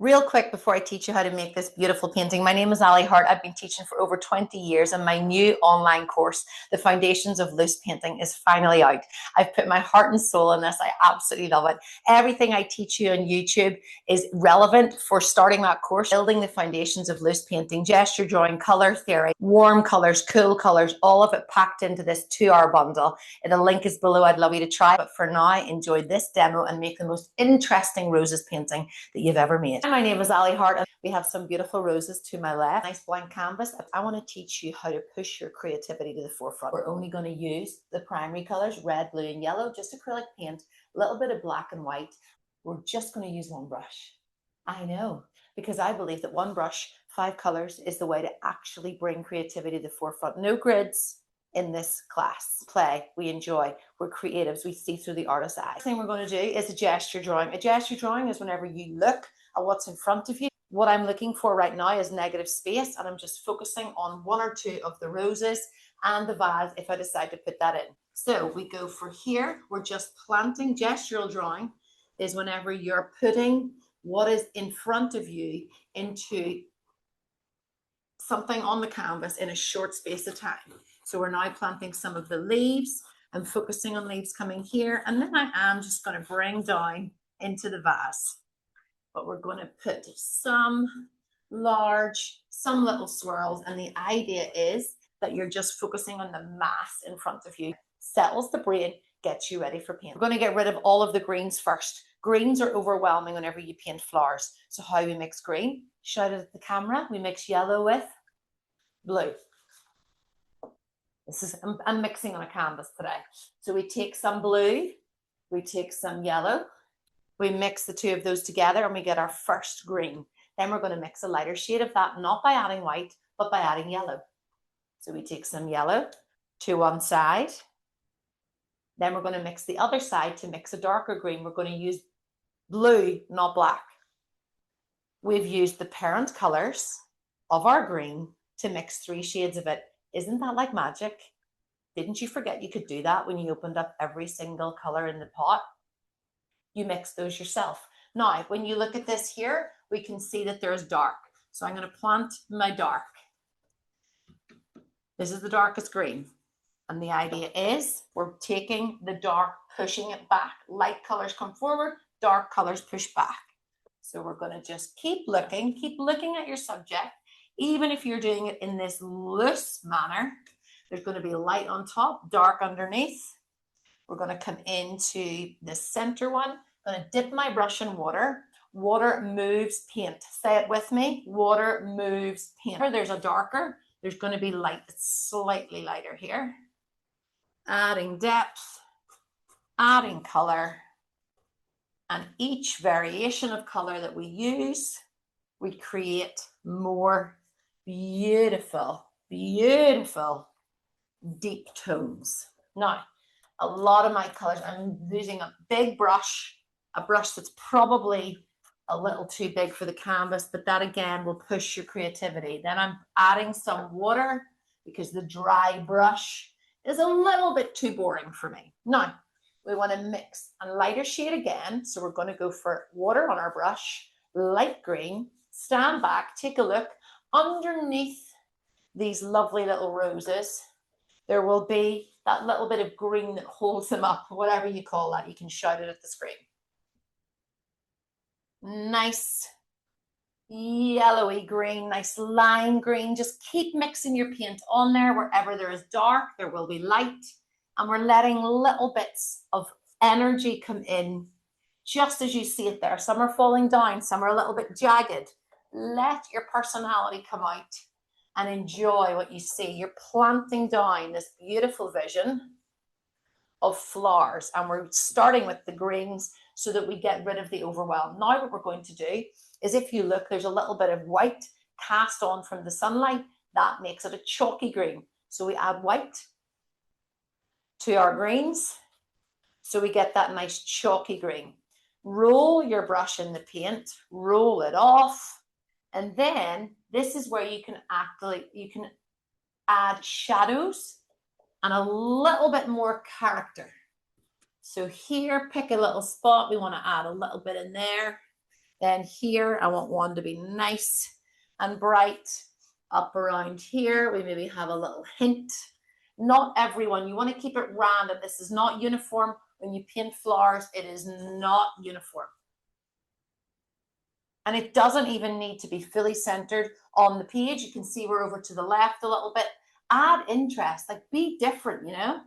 Real quick before I teach you how to make this beautiful painting, my name is Ali Hart. I've been teaching for over 20 years and my new online course, The Foundations of Loose Painting, is finally out. I've put my heart and soul in this. I absolutely love it. Everything I teach you on YouTube is relevant for starting that course, building the foundations of loose painting, gesture drawing, color theory, warm colors, cool colors, all of it packed into this 2-hour bundle. The link is below. I'd love you to try. But for now, enjoy this demo and make the most interesting roses painting that you've ever made. My name is Ali Hart and we have some beautiful roses to my left. Nice blank canvas. I want to teach you how to push your creativity to the forefront. We're only going to use the primary colors, red, blue, and yellow, just acrylic paint, a little bit of black and white. We're just going to use one brush. I know, because I believe that one brush, 5 colors is the way to actually bring creativity to the forefront. No grids in this class. Play, we enjoy, we're creatives, we see through the artist's eye. The thing we're going to do is a gesture drawing. A gesture drawing is whenever you look at what's in front of you. What I'm looking for right now is negative space, and I'm just focusing on 1 or 2 of the roses and the vase if I decide to put that in. So we go for here, we're just planting. Gestural drawing is whenever you're putting what is in front of you into something on the canvas in a short space of time. So we're now planting some of the leaves. I'm focusing on leaves coming here, and then I am just going to bring down into the vase. But we're going to put some large, some little swirls, and the idea is that you're just focusing on the mass in front of you. Settles the brain, gets you ready for paint. We're going to get rid of all of the greens first. Greens are overwhelming whenever you paint flowers. So how we mix green? Shout it at the camera. We mix yellow with blue. I'm mixing on a canvas today. So we take some blue, we take some yellow, we mix the 2 of those together and we get our first green. Then we're going to mix a lighter shade of that, not by adding white, but by adding yellow. So we take some yellow to one side. Then we're going to mix the other side to mix a darker green. We're going to use blue, not black. We've used the parent colors of our green to mix 3 shades of it. Isn't that like magic? Didn't you forget you could do that when you opened up every single color in the pot? You mix those yourself. Now, when you look at this here, we can see that there's dark. So I'm going to plant my dark. This is the darkest green. And the idea is we're taking the dark, pushing it back. Light colors come forward, dark colors push back. So we're going to just keep looking at your subject. Even if you're doing it in this loose manner, there's going to be light on top, dark underneath. We're going to come into the center one. I'm going to dip my brush in water. Water moves paint. Say it with me. Water moves paint. There's a darker. There's going to be light. It's slightly lighter here. Adding depth, adding color. And each variation of color that we use, we create more beautiful, beautiful, deep tones. Now, a lot of my colors, I'm using a big brush, a brush that's probably a little too big for the canvas, but that again will push your creativity. Then I'm adding some water because the dry brush is a little bit too boring for me. Now, we want to mix a lighter shade again. So we're going to go for water on our brush, light green, stand back, take a look. Underneath these lovely little roses, there will be that little bit of green that holds them up, whatever you call that. You can shout it at the screen. Nice yellowy green, nice lime green. Just keep mixing your paint on there. Wherever there is dark, there will be light. And we're letting little bits of energy come in just as you see it there. Some are falling down, some are a little bit jagged. Let your personality come out and enjoy what you see. You're planting down this beautiful vision of flowers, and we're starting with the greens so that we get rid of the overwhelm. Now what we're going to do is, if you look, there's a little bit of white cast on from the sunlight. That makes it a chalky green. So we add white to our greens so we get that nice chalky green. Roll your brush in the paint, roll it off, and then this is where you can add shadows and a little bit more character. So here, pick a little spot. We want to add a little bit in there. Then here, I want one to be nice and bright. Up around here, we maybe have a little hint. Not everyone, you want to keep it random. This is not uniform. When you paint flowers, it is not uniform. And it doesn't even need to be fully centered on the page. You can see we're over to the left a little bit. Add interest, like be different, you know?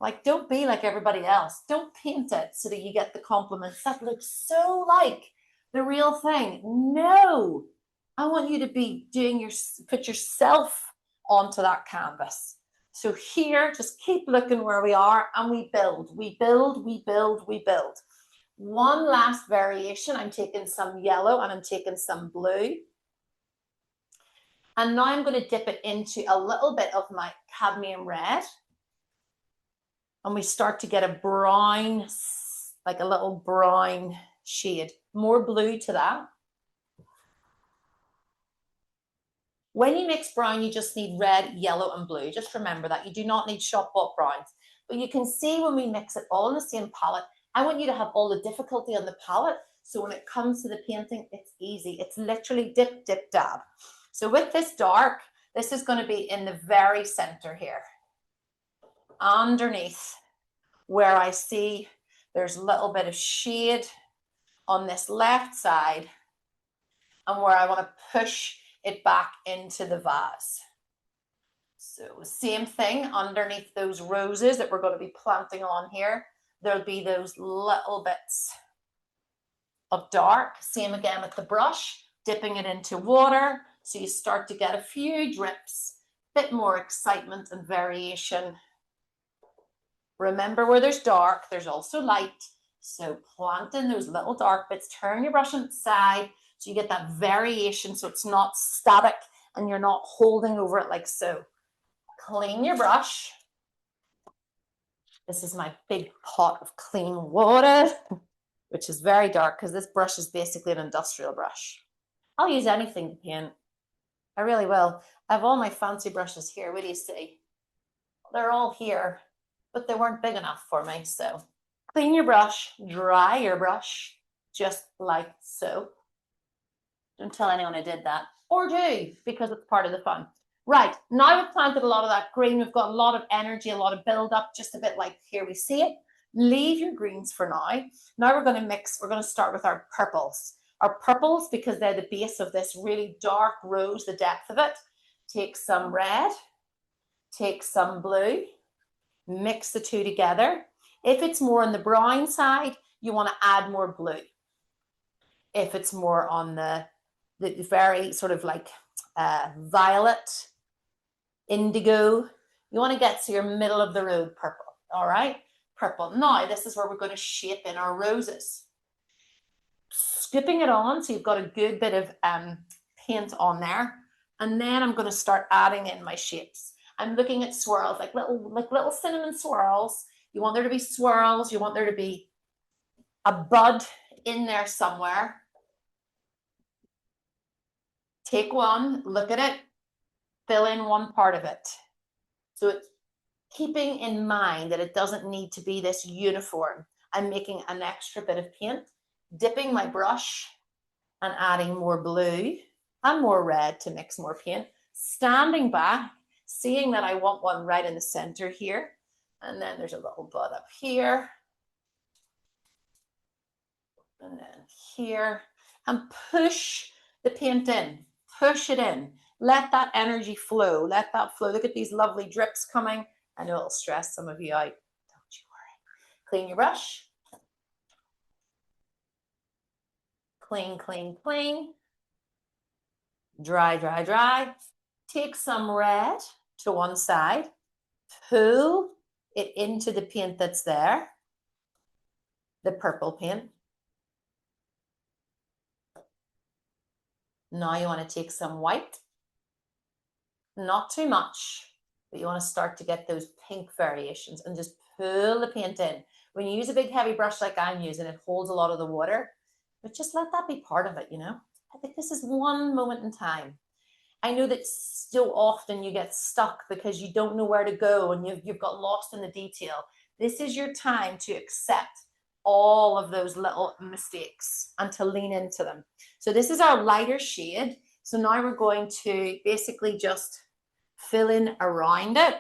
Like don't be like everybody else. Don't paint it so that you get the compliments. That looks so like the real thing. No, I want you to be doing put yourself onto that canvas. So here, just keep looking where we are and we build, we build, we build, we build. One last variation, I'm taking some yellow and I'm taking some blue. And now I'm going to dip it into a little bit of my cadmium red. And we start to get a brown, like a little brown shade. More blue to that. When you mix brown, you just need red, yellow, and blue. Just remember that. You do not need shop-bought browns. But you can see when we mix it all in the same palette, I want you to have all the difficulty on the palette. So when it comes to the painting, it's easy. It's literally dip, dip, dab. So with this dark, this is going to be in the very center here. Underneath, where I see there's a little bit of shade on this left side and where I want to push it back into the vase. So same thing underneath those roses that we're going to be planting on here. There'll be those little bits of dark. Same again with the brush, dipping it into water. So you start to get a few drips, bit more excitement and variation. Remember where there's dark, there's also light. So plant in those little dark bits, turn your brush on its side so you get that variation so it's not static and you're not holding over it like so. Clean your brush. This is my big pot of clean water, which is very dark because this brush is basically an industrial brush. I'll use anything to paint. I really will. I have all my fancy brushes here. What do you see? They're all here, but they weren't big enough for me. So clean your brush, dry your brush, just like so. Don't tell anyone I did that, or do, because it's part of the fun. Right, now we've planted a lot of that green. We've got a lot of energy, a lot of build up, just a bit like here we see it. Leave your greens for now. Now we're going to mix, we're going to start with our purples. Our purples, because they're the base of this really dark rose, the depth of it. Take some red, take some blue, mix the two together. If it's more on the brown side, you want to add more blue. If it's more on the very sort of like violet, indigo, you want to get to your middle of the road purple. All right, purple. Now this is where we're going to shape in our roses. Scooping it on so you've got a good bit of paint on there, and then I'm going to start adding in my shapes. I'm looking at swirls, like little cinnamon swirls. You want there to be swirls. You want there to be a bud in there somewhere. Take one, look at it, fill in one part of it. So it's keeping in mind that it doesn't need to be this uniform. I'm making an extra bit of paint, dipping my brush and adding more blue and more red to mix more paint, standing back, seeing that I want one right in the center here. And then there's a little bud up here. And then here. And push the paint in. Push it in. Let that energy flow. Let that flow. Look at these lovely drips coming. I know it'll stress some of you out. Don't you worry. Clean your brush. Clean, clean, clean. Dry, dry, dry. Take some red to one side. Pull it into the paint that's there. The purple paint. Now you want to take some white. Not too much, but you want to start to get those pink variations and just pull the paint in. When you use a big heavy brush like I'm using, it holds a lot of the water, but just let that be part of it, you know? I think this is one moment in time. I know that so often you get stuck because you don't know where to go and you've got lost in the detail. This is your time to accept all of those little mistakes and to lean into them. So this is our lighter shade. So now we're going to basically just fill in around it.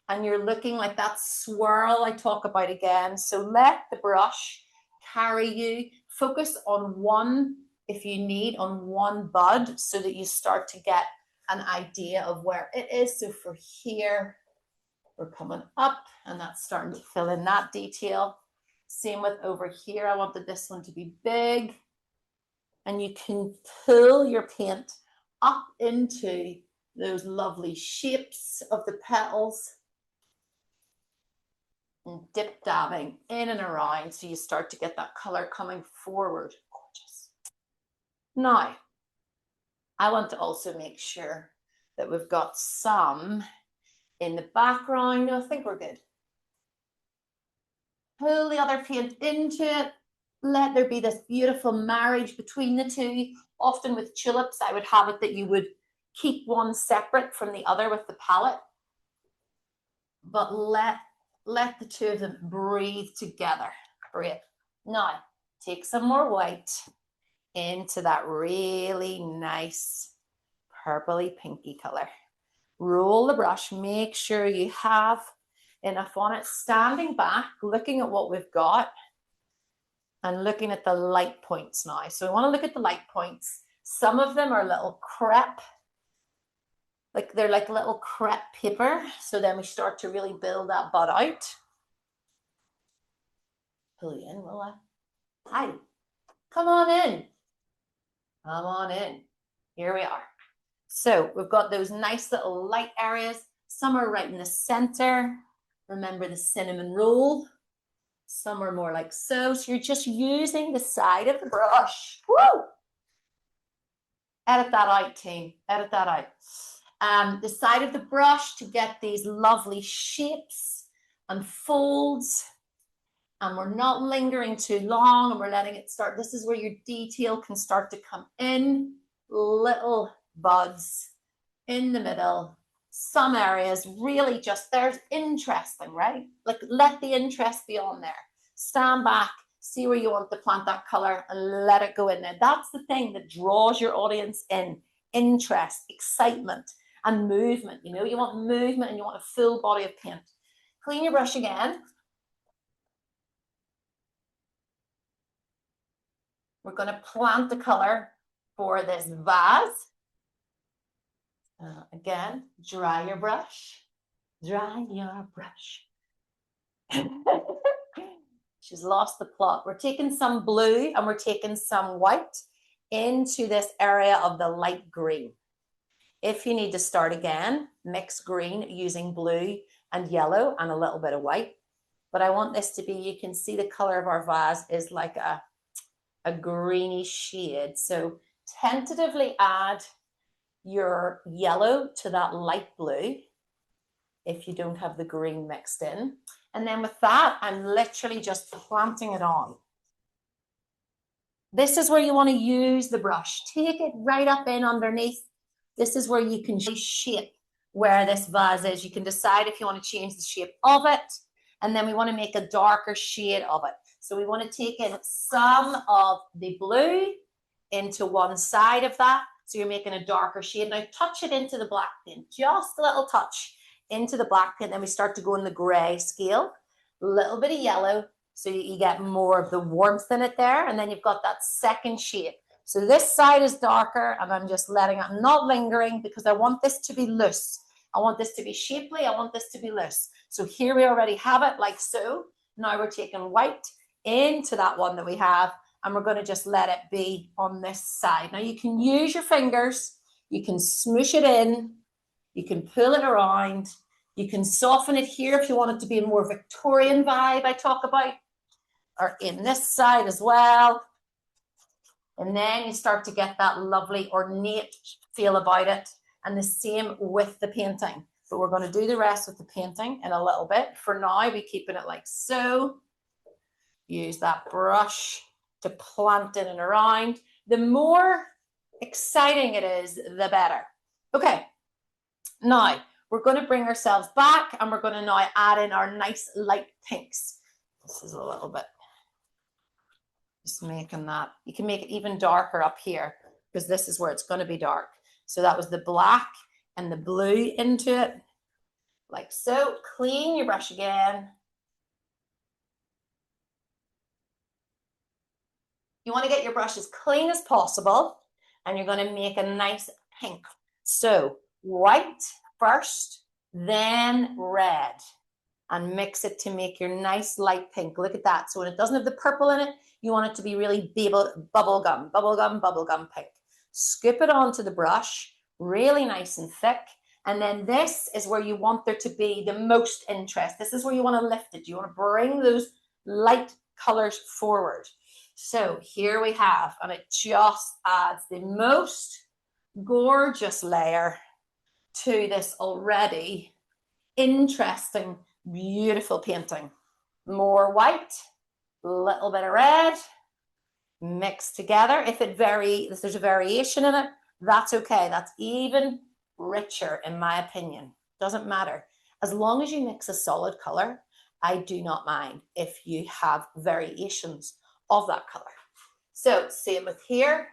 And you're looking like that swirl I talk about again. So let the brush carry you. Focus on one, if you need, on one bud so that you start to get an idea of where it is. So for here, we're coming up and that's starting to fill in that detail. Same with over here. I wanted this one to be big. And you can pull your paint up into those lovely shapes of the petals and dip dabbing in and around so you start to get that color coming forward. Gorgeous. Now, I want to also make sure that we've got some in the background. I think we're good. Pull the other paint into it. Let there be this beautiful marriage between the two. Often with tulips, I would have it that you would keep one separate from the other with the palette. But let the two of them breathe together. Great. Now, take some more white into that really nice purpley pinky color. Roll the brush. Make sure you have enough on it. Standing back, looking at what we've got and looking at the light points now. So we want to look at the light points. Some of them are little crepe, like they're like little crepe paper. So then we start to really build that bud out. Pull you in, will I? Hi, come on in. Come on in. Here we are. So we've got those nice little light areas. Some are right in the center. Remember the cinnamon roll. Some are more like so. So you're just using the side of the brush. Woo! Edit that out, team. Edit that out. The side of the brush to get these lovely shapes and folds. And we're not lingering too long and we're letting it start. This is where your detail can start to come in. Little buds in the middle. Some areas really just, there's interesting, right? Like let the interest be on there. Stand back, see where you want to plant that color and let it go in there. That's the thing that draws your audience in. Interest, excitement, and movement. You know, you want movement and you want a full body of paint. Clean your brush again. We're going to plant the color for this vase. Again, dry your brush. Dry your brush. She's lost the plot. We're taking some blue and we're taking some white into this area of the light green. If you need to start again, mix green using blue and yellow and a little bit of white. But I want this to be, you can see the color of our vase is like a greeny shade. So tentatively add your yellow to that light blue if you don't have the green mixed in. And then with that, I'm literally just planting it on. This is where you want to use the brush. Take it right up in underneath. This is where you can shape where this vase is. You can decide if you want to change the shape of it. And then we want to make a darker shade of it. So we want to take in some of the blue into one side of that. So you're making a darker shade. Now touch it into the black paint, just a little touch into the black paint. Then we start to go in the gray scale, a little bit of yellow. So you get more of the warmth in it there. And then you've got that second shade. So this side is darker and I'm just letting it, I'm not lingering because I want this to be loose. I want this to be shapely. I want this to be loose. So here we already have it like so. Now we're taking white into that one that we have and we're going to just let it be on this side. Now you can use your fingers. You can smoosh it in. You can pull it around. You can soften it here if you want it to be a more Victorian vibe I talk about, or in this side as well. And then you start to get that lovely ornate feel about it. And the same with the painting. But we're going to do the rest with the painting in a little bit. For now, we're keeping it like so. Use that brush to plant in and around. The more exciting it is, the better. Okay, now we're going to bring ourselves back and we're going to now add in our nice light pinks. This is a little bit Just making that. You can make it even darker up here because this is where it's going to be dark. So that was the black and the blue into it, like so. Clean your brush again. You want to get your brush as clean as possible, and you're going to make a nice pink. So white first, then red, and mix it to make your nice light pink. Look at that. So when it doesn't have the purple in it, you want it to be really bubblegum pink. Scoop it onto the brush, really nice and thick. And then this is where you want there to be the most interest. This is where you want to lift it. You want to bring those light colors forward. So here we have, and it just adds the most gorgeous layer to this already interesting, beautiful painting. More white, little bit of red, mixed together. If there's a variation in it, that's okay. That's even richer, in my opinion. Doesn't matter. As long as you mix a solid color, I do not mind if you have variations of that color. So same with here.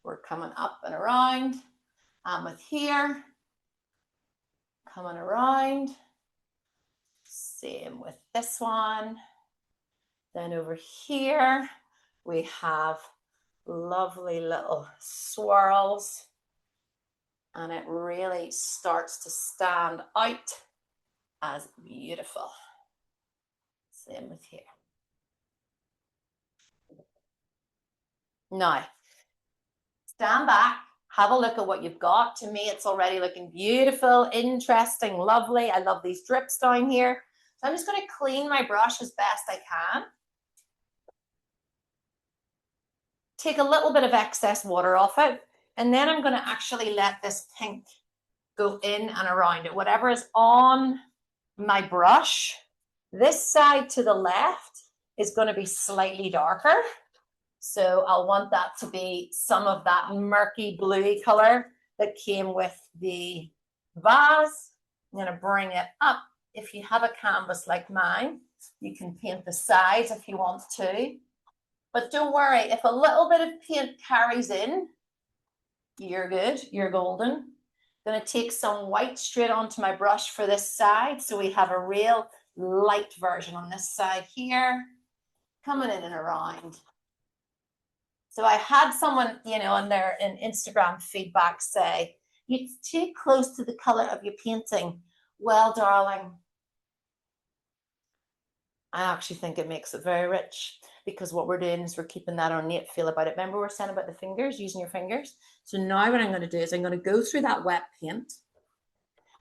We're coming up and around. And with here, coming around. Same with this one. Then over here, we have lovely little swirls. And it really starts to stand out as beautiful. Same with here. Now, stand back, have a look at what you've got. To me, it's already looking beautiful, interesting, lovely. I love these drips down here. So I'm just going to clean my brush as best I can. Take a little bit of excess water off it. And then I'm going to actually let this pink go in and around it. Whatever is on my brush, this side to the left is going to be slightly darker. So I'll want that to be some of that murky bluey color that came with the vase. I'm going to bring it up. If you have a canvas like mine, you can paint the sides if you want to. But don't worry, if a little bit of paint carries in, you're good, you're golden. I'm going to take some white straight onto my brush for this side. So we have a real light version on this side here, coming in and around. So I had someone, on their Instagram feedback say, it's too close to the color of your painting. Well, darling, I actually think it makes it very rich, because what we're doing is we're keeping that ornate feel about it. Remember, we're saying about the fingers, using your fingers. So now what I'm going to do is I'm going to go through that wet paint.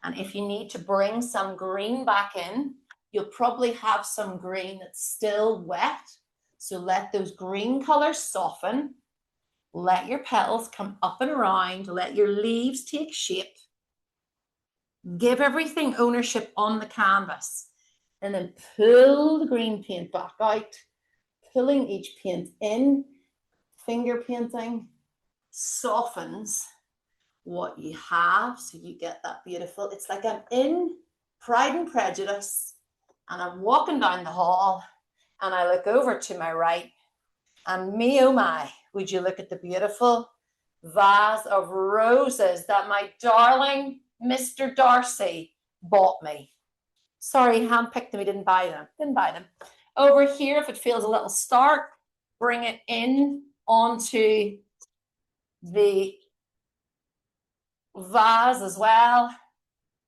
And if you need to bring some green back in, you'll probably have some green that's still wet. So let those green colors soften. Let your petals come up and around. Let your leaves take shape. Give everything ownership on the canvas. And then pull the green paint back out. Pulling each paint in. Finger painting softens what you have. So you get that beautiful. It's like I'm in Pride and Prejudice. And I'm walking down the hall. And I look over to my right. And me, oh my, would you look at the beautiful vase of roses that my darling Mr. Darcy bought me. Sorry, handpicked them, he didn't buy them. Over here, if it feels a little stark, bring it in onto the vase as well.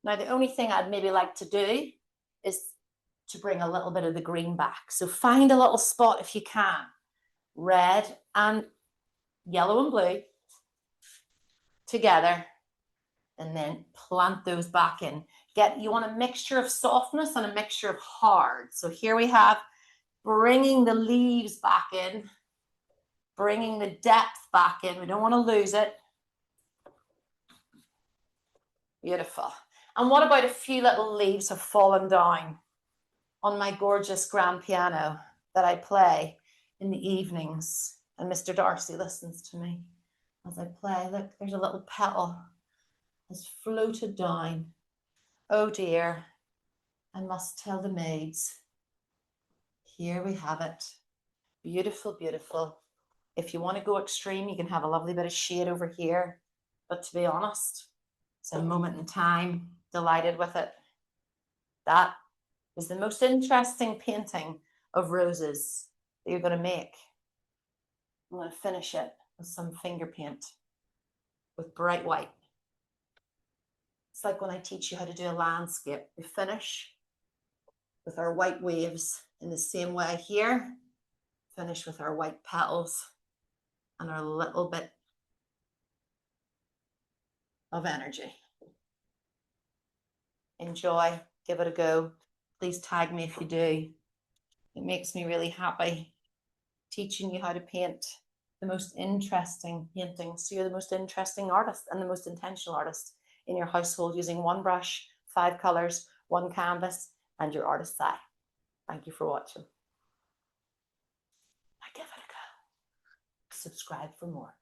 Now, the only thing I'd maybe like to do is to bring a little bit of the green back. So find a little spot if you can. Red and yellow and blue together, and then plant those back in. You want a mixture of softness and a mixture of hard. So here we have bringing the leaves back in, bringing the depth back in. We don't want to lose it. Beautiful. And what about a few little leaves have fallen down on my gorgeous grand piano that I play in the evenings, and Mr. Darcy listens to me as I play. Look, there's a little petal has floated down. Oh dear, I must tell the maids. Here we have it. Beautiful, beautiful. If you want to go extreme, you can have a lovely bit of shade over here. But to be honest, it's a moment in time. Delighted with it. That is the most interesting painting of roses that you're going to make. I'm going to finish it with some finger paint with bright white. It's like when I teach you how to do a landscape. We finish with our white waves in the same way here. Finish with our white petals and our little bit of energy. Enjoy, give it a go. Please tag me if you do. It makes me really happy teaching you how to paint the most interesting paintings. So you're the most interesting artist and the most intentional artist in your household using one brush, 5 colors, one canvas, and your artist's eye. Thank you for watching. Now give it a go. Subscribe for more.